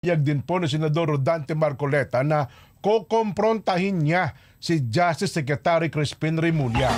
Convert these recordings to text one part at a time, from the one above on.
Payag din po ni Senador Rodante Marcoleta na kukomprontahin niya si Justice Secretary Crispin Remulla.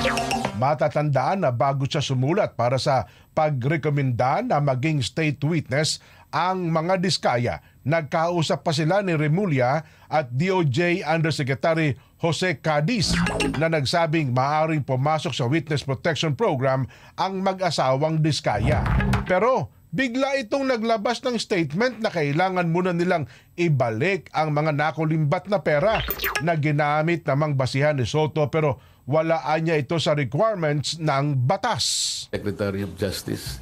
Matatandaan na bago siya sumulat para sa pagrekomenda na maging state witness ang mga Diskaya, nagkausap pa sila ni Remulla at DOJ Undersecretary Jose Cadiz na nagsabing maaaring pumasok sa Witness Protection Program ang mag-asawang Diskaya. Pero bigla itong naglabas ng statement na kailangan muna nilang ibalik ang mga nakulimbat na pera na ginamit namang basihan ni Soto, pero walaan niya ito sa requirements ng batas. Secretary of Justice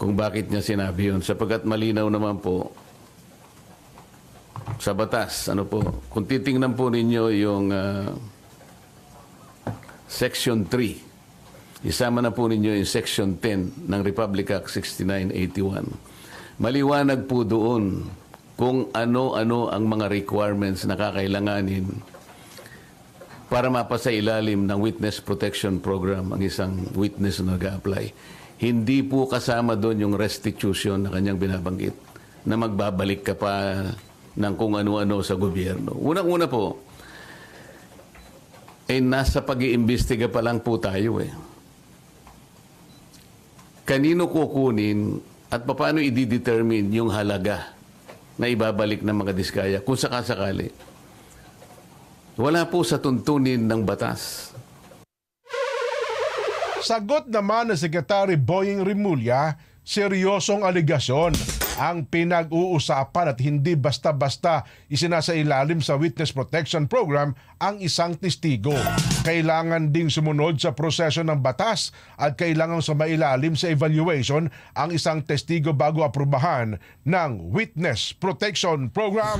kung bakit niya sinabi yun, sapagkat malinaw naman po sa batas. Kung titingnan po ninyo yung Section 3, isama na po ninyo yung Section 10 ng Republic Act 6981. Maliwanag po doon kung ano-ano ang mga requirements na kakailanganin para mapasailalim ng Witness Protection Program ang isang witness na nag-a-apply. Hindi po kasama doon yung restitution na kanyang binabanggit na magbabalik ka pa ng kung ano-ano sa gobyerno. Unang-una po, nasa pag-iimbestiga pa lang po tayo Kanino kukunin at paano i-determine yung halaga na ibabalik ng mga Diskaya kung sakasakali? Wala po sa tuntunin ng batas. Sagot naman ng Secretary Boying Remulla, seryosong aligasyon ang pinag-uusapan at hindi basta-basta isinasailalim sa Witness Protection Program ang isang testigo. Kailangan ding sumunod sa proseso ng batas at kailangan sumailalim sa evaluation ang isang testigo bago aprubahan ng Witness Protection Program.